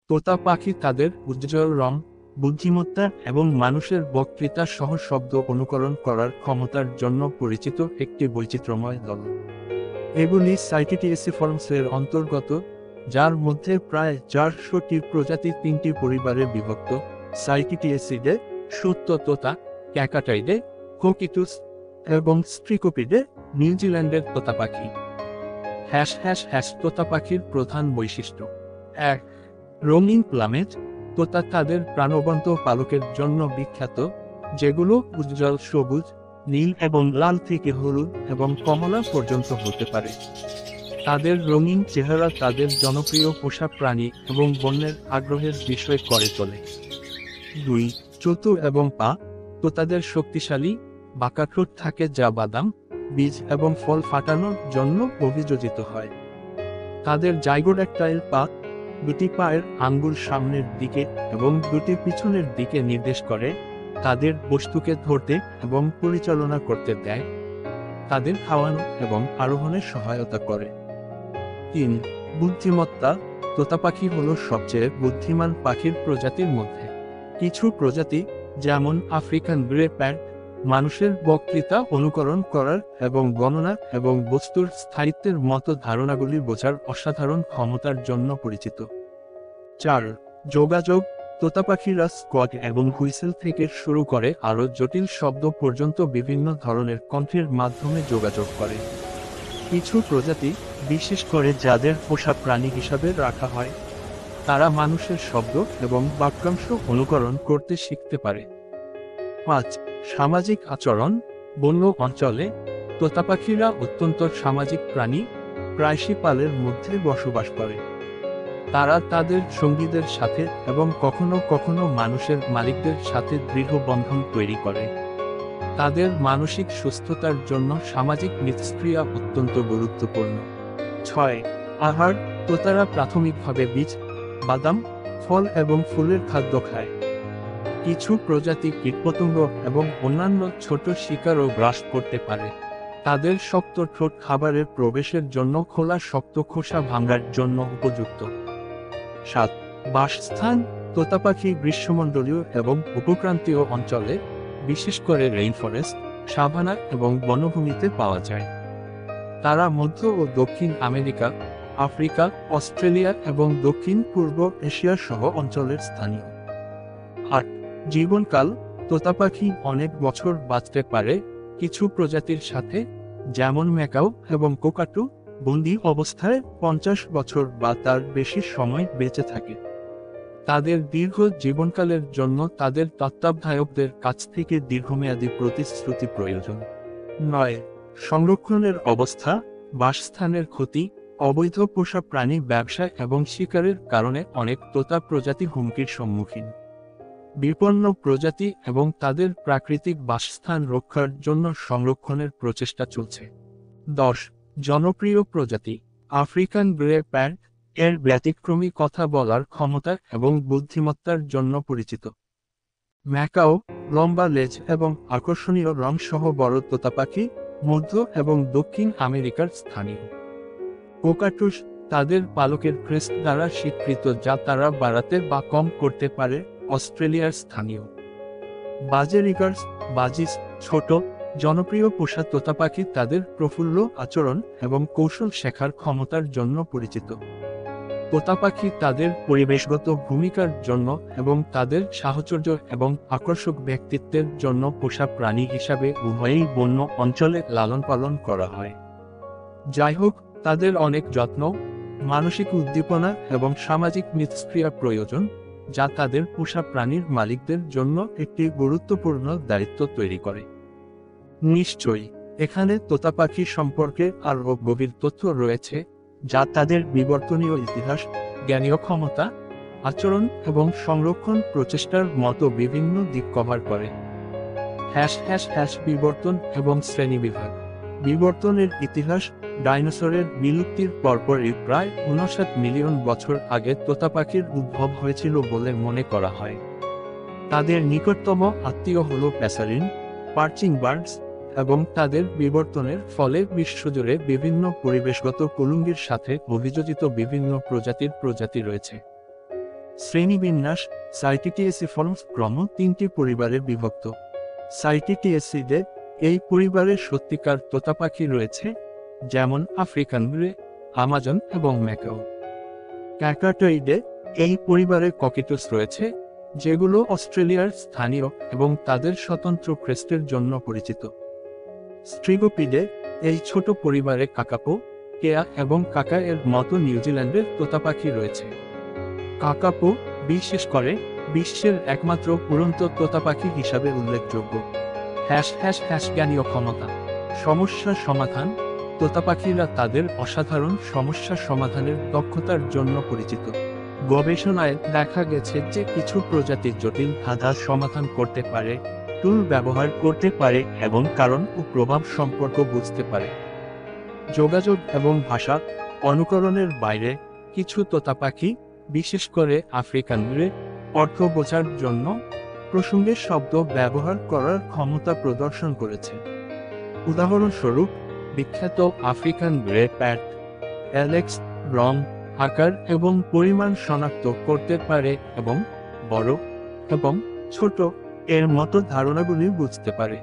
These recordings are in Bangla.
তোতা পাখি তাদের উজ্জ্বল রং, বুদ্ধিমত্তা এবং মানুষের বক্তৃতা সহ শব্দ অনুকরণ করার ক্ষমতার জন্য পরিচিত একটি বৈচিত্র্যময় দল। এগুলি সাইকিটিএসিফর্মসের অন্তর্গত, যার মধ্যে প্রায় 400টি প্রজাতি 3টি পরিবারে বিভক্ত: সাইকিটিএসিডে, সুত্ত তোতা, ক্যাকাটাইডে, কোকিটুস এবং স্ট্রিকোপিডে। নিউজিল্যান্ডের তোতা পাখি। তোতা পাখির প্রধান বৈশিষ্ট্য: 1. রঙিন প্লামেজ। তোতা তাদের প্রাণবন্ত পালকের জন্য বিখ্যাত, যেগুলো উজ্জ্বল সবুজ, নীল এবং লাল থেকে হলুদ এবং কমলা পর্যন্ত হতে পারে। তাদের রঙিন চেহারা তাদের জনপ্রিয় পোষা প্রাণী এবং বন্যের আগ্রহের বিষয় করে তোলে। 2. চতুর এবং পা। তোতাদের শক্তিশালী, বাঁকা ঠোঁট থাকে যা বাদাম, বীজ এবং ফল ফাটানোর জন্য অভিযোজিত হয়। তাদের জাইগোডাক্টাইল পা, দুটি পায়ের আঙ্গুল সামনের দিকে এবং দুটি পিছনের দিকে নির্দেশ করে, তাদের বস্তুকে ধরতে এবং পরিচালনা করতে দেয়। তাদের খাওয়ানো এবং আরোহণে সহায়তা করে। 3. বুদ্ধিমত্তা। তোতা পাখি হলো সবচেয়ে বুদ্ধিমান পাখির প্রজাতির মধ্যে। কিছু প্রজাতি, যেমন আফ্রিকান গ্রে প্যারট, মানুষের বক্তৃতা অনুকরণ করার এবং গণনা এবং বস্তুর স্থায়িত্বের মতো ধারণাগুলি বোঝার অসাধারণ ক্ষমতার জন্য পরিচিত। 4. যোগাযোগ। তোতা পাখিরা স্কোয়াক এবং হুইসেল থেকে শুরু করে আরও জটিল শব্দ পর্যন্ত বিভিন্ন ধরনের কণ্ঠের মাধ্যমে যোগাযোগ করে। কিছু প্রজাতি, বিশেষ করে যাদের পোষা প্রাণী হিসাবে রাখা হয়, তারা মানুষের শব্দ এবং বাক্যাংশ অনুকরণ করতে শিখতে পারে। 5. সামাজিক আচরণ। বন্য অঞ্চলে তোতা পাখিরা অত্যন্ত সামাজিক প্রাণী, প্রায়শই পালের মধ্যে বসবাস করে। তারা তাদের সঙ্গীদের সাথে এবং কখনো কখনো মানুষের মালিকদের সাথে দৃঢ় বন্ধন তৈরি করে। তাদের মানসিক সুস্থতার জন্য সামাজিক মিথস্ক্রিয়া অত্যন্ত গুরুত্বপূর্ণ। 6. আহার। তোতারা প্রাথমিকভাবে বীজ, বাদাম, ফল এবং ফুলের খাদ্য খায়। কিছু প্রজাতি কীটপতঙ্গ এবং অন্যান্য ছোট শিকারও গ্রাস করতে পারে। তাদের শক্ত ঠোঁট খাবারের প্রবেশের জন্য খোলা শক্ত খোসা ভাঙার জন্য উপযুক্ত। 7. বাসস্থান। তোতা পাখি গ্রীষ্মমণ্ডলীয় এবং উপক্রান্তীয় অঞ্চলে, বিশেষ করে রেইনফরেস্ট, সাভানা এবং বনভূমিতে পাওয়া যায়। তারা মধ্য ও দক্ষিণ আমেরিকা, আফ্রিকা, অস্ট্রেলিয়া এবং দক্ষিণ পূর্ব এশিয়া সহ অঞ্চলের স্থানীয়। 8. জীবনকাল। তোতা পাখি অনেক বছর বাঁচতে পারে। কিছু প্রজাতির সাথে, যেমন ম্যাকাও এবং কোকাটু, বন্দি অবস্থায় 50 বছর বা তার বেশি সময় বেঁচে থাকে। তাদের দীর্ঘ জীবনকালের জন্য তাদের তত্ত্বাবধায়কদের কাছ থেকে দীর্ঘমেয়াদী প্রতিশ্রুতি প্রয়োজন। 9. সংরক্ষণের অবস্থা। বাসস্থানের ক্ষতি, অবৈধ পোষা প্রাণী ব্যবসা এবং শিকারের কারণে অনেক তোতা প্রজাতি হুমকির সম্মুখীন। বিপন্ন প্রজাতি এবং তাদের প্রাকৃতিক বাসস্থান রক্ষার জন্য সংরক্ষণের প্রচেষ্টা চলছে। 10. জনপ্রিয় প্রজাতি। আফ্রিকান গ্রে প্যারট এর ব্যতিক্রমী কথা বলার ক্ষমতা এবং বুদ্ধিমত্তার জন্য পরিচিত। ম্যাকাও, লম্বা লেজ এবং আকর্ষণীয় রং সহ বড় তোতা পাখি, মধ্য এবং দক্ষিণ আমেরিকার স্থানীয়। কোকাটুস, তাদের পালকের ক্রেস্ট দ্বারা স্বীকৃত যা তারা বাড়াতে বা কম করতে পারে, অস্ট্রেলিয়ার স্থানীয়। বাজেরিগার্স, বাজিস, ছোট, জনপ্রিয় পোষা তোতা পাখি তাদের প্রফুল্ল আচরণ এবং কৌশল শেখার ক্ষমতার জন্য পরিচিত। তোতা পাখি তাদের পরিবেশগত ভূমিকার জন্য এবং তাদের সাহচর্য এবং আকর্ষক ব্যক্তিত্বের জন্য পোষা প্রাণী হিসাবে উভয়ই বন্য অঞ্চলে লালন পালন করা হয়। যাই হোক, তাদের অনেক যত্ন, মানসিক উদ্দীপনা এবং সামাজিক মিথস্ক্রিয়া প্রয়োজন, যা তাদের পোষা প্রাণীর মালিকদের জন্য একটি গুরুত্বপূর্ণ দায়িত্ব তৈরি করে। নিশ্চয়ই, এখানে তোতা পাখি সম্পর্কে আরও গভীর তথ্য রয়েছে, যা তাদের বিবর্তনীয় ইতিহাস, জ্ঞানীয় ক্ষমতা, আচরণ এবং সংরক্ষণ প্রচেষ্টার মতো বিভিন্ন দিক কভার করে। বিবর্তন এবং শ্রেণীবিভাগ। বিবর্তনের ইতিহাস। ডাইনোসরের বিলুপ্তির পরপরই প্রায় 59 মিলিয়ন বছর আগে তোতা পাখির উদ্ভব হয়েছিল বলে মনে করা হয়। তাদের নিকটতম আত্মীয় হল প্যাসারিন, পার্চিং বার্ডস, এবং তাদের বিবর্তনের ফলে বিশ্বজুড়ে বিভিন্ন পরিবেশগত কুলুঙ্গির সাথে অভিযোজিত বিভিন্ন প্রজাতির প্রজাতি রয়েছে। শ্রেণীবিন্যাস সাইটিটিএসিফর্মস ক্রম 3টি পরিবারে বিভক্ত। সাইটিটিএসিডে এই পরিবারের সত্যিকার তোতা পাখি রয়েছে, যেমন আফ্রিকান গ্রে, আমাজন এবং ম্যাকাও। ক্যাকাটয়েডে এই পরিবারে ককিটোস রয়েছে, যেগুলো অস্ট্রেলিয়ার স্থানীয় এবং তাদের স্বতন্ত্র ক্রেস্টের জন্য পরিচিত। স্ট্রিগোপিডে এই ছোট পরিবারে কাকাপো, কেয়া এবং কাকা এর মতো নিউজিল্যান্ডের তোতা পাখি রয়েছে। কাকাপো বিশেষ করে বিশ্বের একমাত্র উড়ন্ত তোতা পাখি হিসাবে উল্লেখযোগ্য। জ্ঞানীয় ক্ষমতা, সমস্যা সমাধান। তোতা পাখিরা তাদের অসাধারণ সমস্যা সমাধানের দক্ষতার জন্য পরিচিত। গবেষণায় দেখা গেছে যে কিছু প্রজাতির জটিল ধাঁধার সমাধান করতে পারে, টুল ব্যবহার করতে পারে এবং কারণ ও প্রভাব সম্পর্ক বুঝতে পারে। যোগাযোগ এবং ভাষা অনুকরণের বাইরে কিছু তোতা পাখি, বিশেষ করে আফ্রিকান গ্রে, অর্থ বোঝার জন্য প্রসঙ্গের শব্দ ব্যবহার করার ক্ষমতা প্রদর্শন করেছে। উদাহরণস্বরূপ, বিখ্যাত আফ্রিকান গ্রে প্যাট অ্যালেক্স রং আকার এবং পরিমাণ শনাক্ত করতে পারে এবং বড় এবং ছোট এর মতো ধারণাগুলি বুঝতে পারে।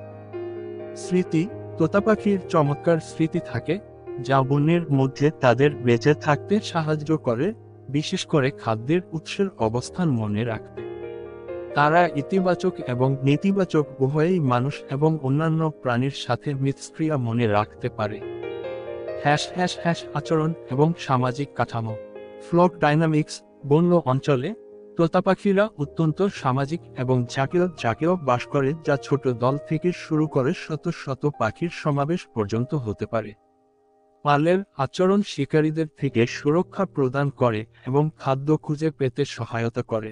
স্মৃতি, তোতা পাখির চমৎকার স্মৃতি থাকে, যা বনের মধ্যে তাদের বেঁচে থাকতে সাহায্য করে, বিশেষ করে খাদ্যের উৎসের অবস্থান মনে রাখতে। তারা ইতিবাচক এবং নেতিবাচক উভয়ই মানুষ এবং অন্যান্য প্রাণীর সাথে মিথস্ক্রিয়া মনে রাখতে পারে। আচরণ এবং সামাজিক কাঠামো। Flock dynamics. বন্য অঞ্চলে তোতা পাখিরা অত্যন্ত সামাজিক এবং ঝাঁকেও বাস করে, যা ছোট দল থেকে শুরু করে শত শত পাখির সমাবেশ পর্যন্ত হতে পারে। পালের আচরণ শিকারীদের থেকে সুরক্ষা প্রদান করে এবং খাদ্য খুঁজে পেতে সহায়তা করে।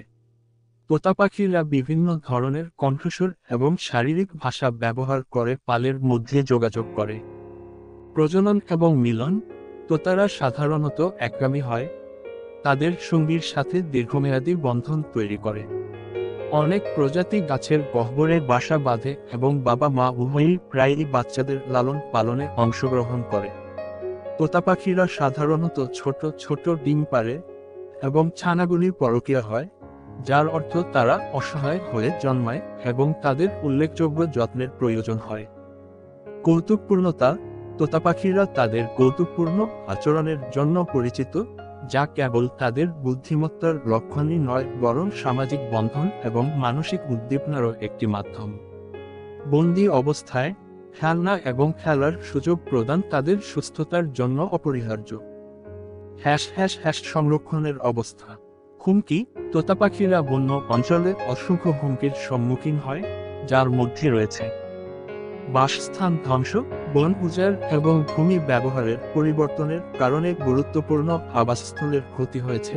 তোতা পাখিরা বিভিন্ন ধরনের কণ্ঠস্বর এবং শারীরিক ভাষা ব্যবহার করে পালের মধ্যে যোগাযোগ করে। প্রজনন এবং মিলন। তোতারা সাধারণত একগামী হয়, তাদের সঙ্গীর সাথে দীর্ঘমেয়াদী বন্ধন তৈরি করে। অনেক প্রজাতি গাছের গহ্বরে বাসা বাঁধে এবং বাবা মা উভয়ই প্রায়ই বাচ্চাদের লালন পালনে অংশগ্রহণ করে। তোতা পাখিরা সাধারণত ছোট ছোট ডিম পাড়ে এবং ছানাগুলি পরকীয়া হয়, যার অর্থ তারা অসহায় হয়ে জন্মায় এবং তাদের উল্লেখযোগ্য যত্নের প্রয়োজন হয়। কৌতুকপূর্ণতা। তোতা পাখিরা তাদের কৌতুকপূর্ণ আচরণের জন্য পরিচিত, যা কেবল তাদের বুদ্ধিমত্তার লক্ষণই নয় বরং সামাজিক বন্ধন এবং মানসিক উদ্দীপনারও একটি মাধ্যম। বন্দি অবস্থায় খেলনা এবং খেলার সুযোগ প্রদান তাদের সুস্থতার জন্য অপরিহার্য। সংরক্ষণের অবস্থা। হুমকি। তোতা পাখিরা বন্য অঞ্চলে অসংখ্য হুমকির সম্মুখীন হয়, যার মধ্যে রয়েছে বাসস্থান ধ্বংস, বন উজাড় এবং ভূমি ব্যবহারের পরিবর্তনের কারণে গুরুত্বপূর্ণ আবাসস্থলের ক্ষতি হয়েছে,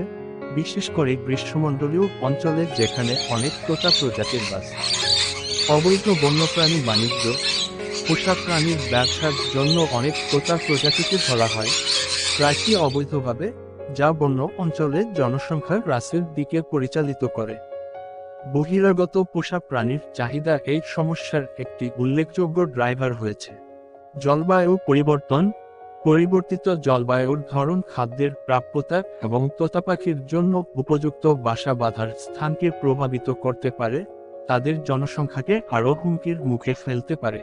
বিশেষ করে গ্রীষ্মমণ্ডলীয় অঞ্চলে যেখানে অনেক তোতা প্রজাতির বাস। অবৈধ বন্যপ্রাণী বাণিজ্য। পোষা প্রাণীর ব্যবসার জন্য অনেক তোতা প্রজাতিকে ধরা হয়, প্রায়শই অবৈধভাবে, যা বন্য অঞ্চলে জনসংখ্যা হ্রাসের দিকে পরিচালিত করে। বহিরাগত পোষা প্রাণীর চাহিদা এই সমস্যার একটি উল্লেখযোগ্য ড্রাইভার হয়েছে। জলবায়ু পরিবর্তন। পরিবর্তিত জলবায়ুর ধরন খাদ্যের প্রাপ্যতা এবং তোতা পাখির জন্য উপযুক্ত বাসা বাঁধার স্থানকে প্রভাবিত করতে পারে, তাদের জনসংখ্যাকে আরও হুমকির মুখে ফেলতে পারে।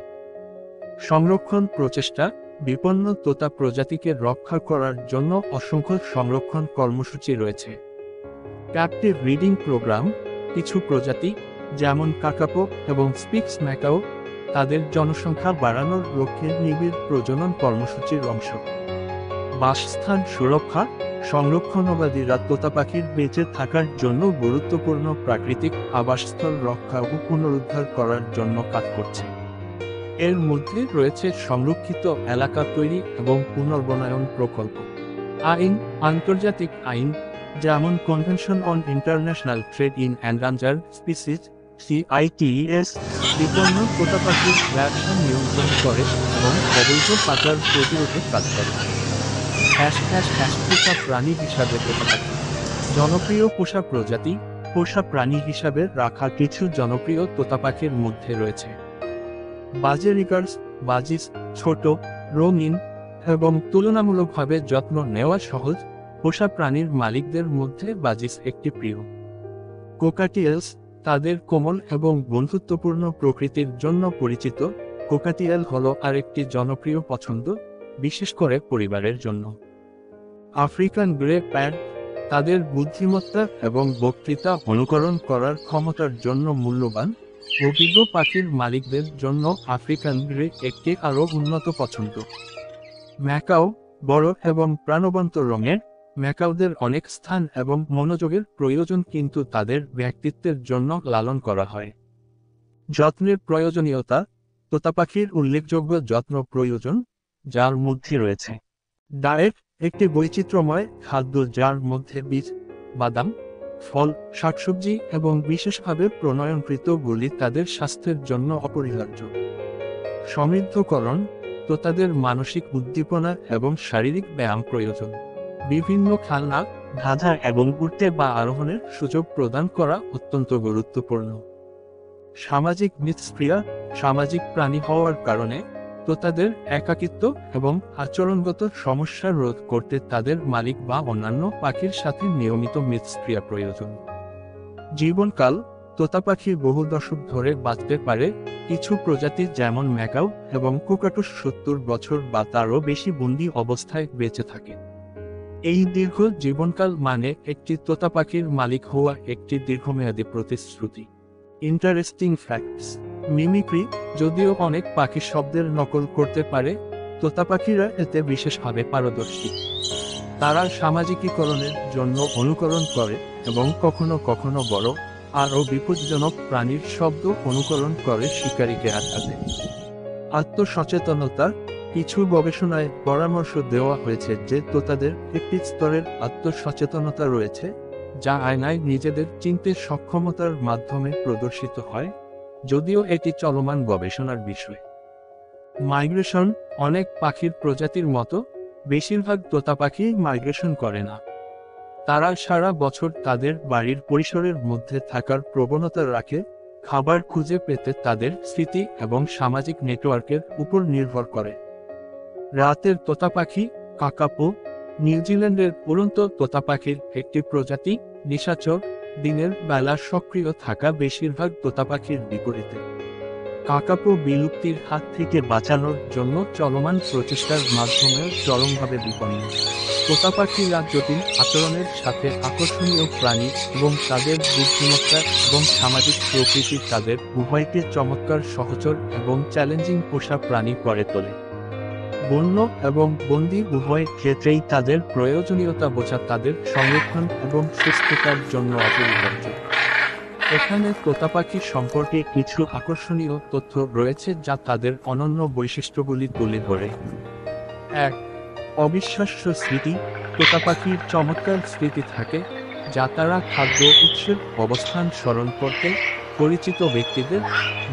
সংরক্ষণ প্রচেষ্টা। বিপন্ন তোতা প্রজাতিকে রক্ষা করার জন্য অসংখ্য সংরক্ষণ কর্মসূচি রয়েছে। Captive breeding programme. কিছু প্রজাতি, যেমন কাকাপো এবং স্পিক্স ম্যাকাও, তাদের জনসংখ্যা বাড়ানোর লক্ষ্যে নিবিড় প্রজনন কর্মসূচির অংশ। বাসস্থান সুরক্ষা। সংরক্ষণবাদীরা তোতা পাখির বেঁচে থাকার জন্য গুরুত্বপূর্ণ প্রাকৃতিক আবাসস্থল রক্ষা ও পুনরুদ্ধার করার জন্য কাজ করছে। এর মধ্যে রয়েছে সংরক্ষিত এলাকা তৈরি এবং পুনর্বনায়ন প্রকল্প। আইন। আন্তর্জাতিক আইন, যেমন convention on international trade in endangered species (CITES), বিপন্ন তোতা পাখির ব্যবসা নিয়ন্ত্রণ করে এবং অবৈধ পাচার প্রতিরোধে কাজ করে। পোষা প্রাণী হিসাবে তোতা পাখি। জনপ্রিয় পোষা প্রজাতি। পোষা প্রাণী হিসাবে রাখা কিছু জনপ্রিয় তোতা পাখির মধ্যে রয়েছে বাজেরিকার্স, বাজিস, ছোট, রঙিন এবং তুলনামূলকভাবে যত্ন নেওয়া সহজ। পোষা প্রাণীর মালিকদের মধ্যে বাজিস একটি প্রিয়। কোকাটিয়েলস তাদের কোমল এবং বন্ধুত্বপূর্ণ প্রকৃতির জন্য পরিচিত। কোকাটিয়েল হলো আরেকটি জনপ্রিয় পছন্দ, বিশেষ করে পরিবারের জন্য। আফ্রিকান গ্রে প্যান্ট তাদের বুদ্ধিমত্তা এবং বক্তৃতা অনুকরণ করার ক্ষমতার জন্য মূল্যবান। অভিজ্ঞ পাখির মালিকদের জন্য আফ্রিকান গ্রে একটি আরও উন্নত পছন্দ। ম্যাকাও বড় এবং প্রাণবন্ত রঙের। ম্যাকাওদের অনেক স্থান এবং মনোযোগের প্রয়োজন, কিন্তু তাদের ব্যক্তিত্বের জন্য লালন করা হয়। যত্নের প্রয়োজনীয়তা তোতা পাখির উল্লেখযোগ্য যত্ন প্রয়োজন, যার মধ্যে রয়েছে ডায়েট, একটি বৈচিত্র্যময় খাদ্য যার মধ্যে বীজ, বাদাম, ফল, শাকসবজি এবং বিশেষভাবে প্রণয়নকৃত গুলি তাদের স্বাস্থ্যের জন্য অপরিহার্য। সমৃদ্ধকরণ তোতাদের মানসিক উদ্দীপনা এবং শারীরিক ব্যায়াম প্রয়োজন। বিভিন্ন খেলনা, ধাঁধা এবং উঠতে বা আরোহণের সুযোগ প্রদান করা অত্যন্ত গুরুত্বপূর্ণ। সামাজিক মিথস্ক্রিয়া সামাজিক প্রাণী হওয়ার কারণে তোতাদের একাকিত্ব এবং আচরণগত সমস্যা রোধ করতে তাদের মালিক বা অন্যান্য পাখির সাথে নিয়মিত মিথস্ক্রিয়া প্রয়োজন। জীবনকাল তোতা পাখি বহু দশক ধরে বাঁচতে পারে। কিছু প্রজাতি যেমন ম্যাকাও এবং কোকাটুস 70 বছর বা তারও বেশি বন্দি অবস্থায় বেঁচে থাকে। এই দীর্ঘ জীবনকাল মানে একটি তোতা পাখির মালিক হওয়া একটি দীর্ঘমেয়াদী প্রতিশ্রুতি। ইন্টারেস্টিং ফ্যাক্টস: মিমিক্রি যদিও অনেক পাখি শব্দের নকল করতে পারে, তোতা পাখিরা এতে বিশেষভাবে পারদর্শী। তারা সামাজিকীকরণের জন্য অনুকরণ করে এবং কখনো কখনো বড় আরও বিপজ্জনক প্রাণীর শব্দ অনুকরণ করে শিকারীকে আটকাতে। আত্মসচেতনতা কিছু গবেষণায় পরামর্শ দেওয়া হয়েছে যে তোতাদের একটি স্তরের আত্মসচেতনতা রয়েছে, যা আয়নায় নিজেদের চিনতে সক্ষমতার মাধ্যমে প্রদর্শিত হয়, যদিও এটি চলমান গবেষণার বিষয়। মাইগ্রেশন অনেক পাখির প্রজাতির মতো বেশিরভাগ তোতা পাখি মাইগ্রেশন করে না। তারা সারা বছর তাদের বাড়ির পরিসরের মধ্যে থাকার প্রবণতা রাখে, খাবার খুঁজে পেতে তাদের স্মৃতি এবং সামাজিক নেটওয়ার্কের উপর নির্ভর করে। রাতের তোতা পাখি কাকাপো নিউজিল্যান্ডের উড়ন্ত তোতা পাখির একটি প্রজাতি, নিশাচর, দিনের বেলা সক্রিয় থাকা বেশিরভাগ তোতা পাখির বিপরীতে। কাকাপো বিলুপ্তির হাত থেকে বাঁচানোর জন্য চলমান প্রচেষ্টার মাধ্যমে চরমভাবে বিপন্ন। তোতা পাখিরা জটিল আচরণের সাথে আকর্ষণীয় প্রাণী এবং তাদের বুদ্ধিমত্তা এবং সামাজিক প্রকৃতি তাদের উভয়কে চমৎকার সহচর এবং চ্যালেঞ্জিং পোষা প্রাণী করে তোলে। বন্য এবং বন্দী উভয় ক্ষেত্রেই তাদের প্রয়োজনীয়তা বোঝা তাদের সংরক্ষণ এবং সুস্থতার জন্য অপরিহার্য। এখানে তোতা পাখি সম্পর্কে কিছু আকর্ষণীয় তথ্য রয়েছে যা তাদের অনন্য বৈশিষ্ট্যগুলি তুলে ধরে। 1. অবিশ্বাস্য স্মৃতি তোতা পাখির চমৎকার স্মৃতি থাকে, যা তারা খাদ্য উৎসের অবস্থান স্মরণ করতে, পরিচিত ব্যক্তিদের,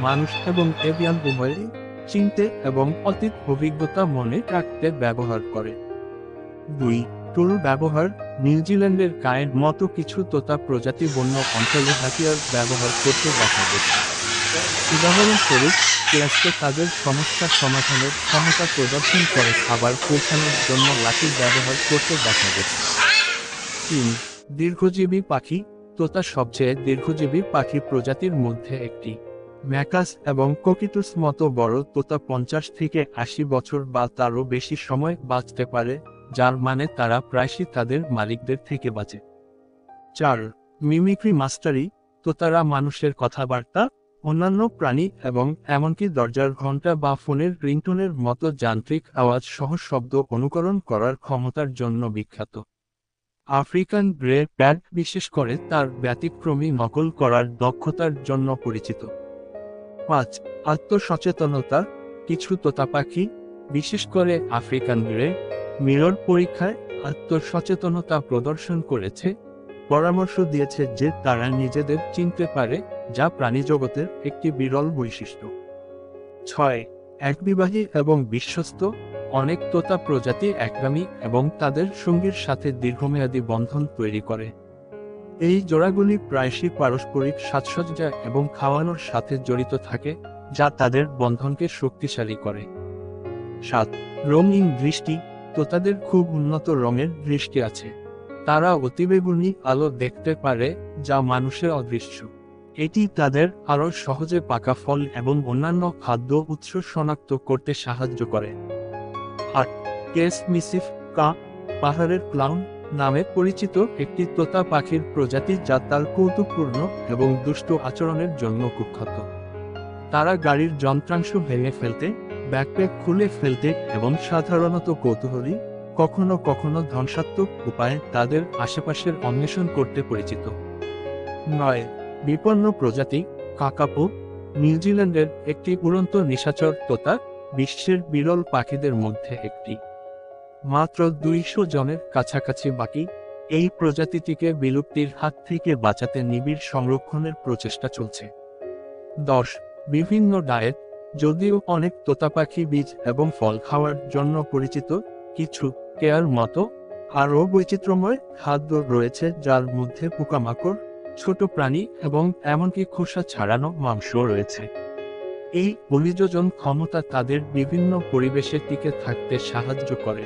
মানুষ এবং এভিয়ান উভয়ই চিনতে এবং অতীত অভিজ্ঞতা মনে রাখতে ব্যবহার করে। 2. টুল ব্যবহার নিউজিল্যান্ডের কায়ের মতো কিছু তোতা প্রজাতি বন্য অঞ্চলে হাতিয়ার ব্যবহার করতে দেখা গেছে। উদাহরণস্বরূপ, ক্লাসকে তাদের সমস্যা সমাধানের ক্ষমতা প্রদর্শন করে খাবার পৌঁছানোর জন্য লাঠি ব্যবহার করতে দেখা গেছে। 3. দীর্ঘজীবী পাখি তোতা সবচেয়ে দীর্ঘজীবী পাখি প্রজাতির মধ্যে একটি। ম্যাকাস এবং কোকিটুস মতো বড় তোতা 50 থেকে 80 বছর বা তারও বেশি সময় বাঁচতে পারে, যার মানে তারা প্রায়শই তাদের মালিকদের থেকে বাঁচে। 4. মিমিক্রি মাস্টারি তোতারা মানুষের কথাবার্তা, অন্যান্য প্রাণী এবং এমনকি দরজার ঘণ্টা বা ফোনের রিংটোনের মতো যান্ত্রিক আওয়াজ সহ শব্দ অনুকরণ করার ক্ষমতার জন্য বিখ্যাত। আফ্রিকান গ্রে প্যাট বিশেষ করে তার ব্যতিক্রমী নকল করার দক্ষতার জন্য পরিচিত। 5. আত্মসচেতনতা কিছু তোতা পাখি, বিশেষ করে আফ্রিকান গ্রে, মিরর পরীক্ষায় আত্মসচেতনতা প্রদর্শন করেছে, পরামর্শ দিয়েছে যে তারা নিজেদের চিনতে পারে, যা প্রাণীজগতের একটি বিরল বৈশিষ্ট্য। 6. একবিবাহী এবং বিশ্বস্ত অনেক তোতা প্রজাতি একগামী এবং তাদের সঙ্গীর সাথে দীর্ঘমেয়াদী বন্ধন তৈরি করে। এই জোড়াগুলি প্রায়শই পারস্পরিক সাজসজ্জা এবং খাওয়ানোর সাথে জড়িত থাকে, যা তাদের বন্ধনকে শক্তিশালী করে। 7. রঙিন দৃষ্টি তোতাদের খুব উন্নত রঙের দৃষ্টি আছে। তারা অতিবেগুনি আলো দেখতে পারে, যা মানুষের অদৃশ্য। এটি তাদের আরও সহজে পাকা ফল এবং অন্যান্য খাদ্য উৎস শনাক্ত করতে সাহায্য করে। আর কেস মিসিফ কা, পাহাড়ের ক্লাউন নামে পরিচিত একটি তোতা পাখির প্রজাতি যা তার কৌতুকপূর্ণ এবং দুষ্ট আচরণের জন্য কুখ্যাত। তারা গাড়ির যন্ত্রাংশ ভেঙে ফেলতে, ব্যাকপ্যাক খুলে ফেলতে এবং সাধারণত কৌতূহলী, কখনো কখনো ধ্বংসাত্মক উপায়ে তাদের আশেপাশের অন্বেষণ করতে পরিচিত। 9. বিপন্ন প্রজাতি কাকাপো, নিউজিল্যান্ডের একটি উড়ন্ত নিশাচর তোতা, বিশ্বের বিরল পাখিদের মধ্যে একটি। মাত্র 200 জনের কাছাকাছি বাকি। এই প্রজাতিটিকে বিলুপ্তির হাত থেকে বাঁচাতে নিবিড় সংরক্ষণের প্রচেষ্টা চলছে। 10. বিভিন্ন ডায়েট, যদিও অনেক তোতা পাখি বীজ এবং ফল খাওয়ার জন্য পরিচিত, কিছু কেয়ার মতো আরও বৈচিত্র্যময় খাদ্য রয়েছে, যার মধ্যে পোকামাকড়, ছোট প্রাণী এবং এমনকি খোসা ছাড়ানো মাংসও রয়েছে। এই অভিযোজন ক্ষমতা তাদের বিভিন্ন পরিবেশে টিকে থাকতে সাহায্য করে।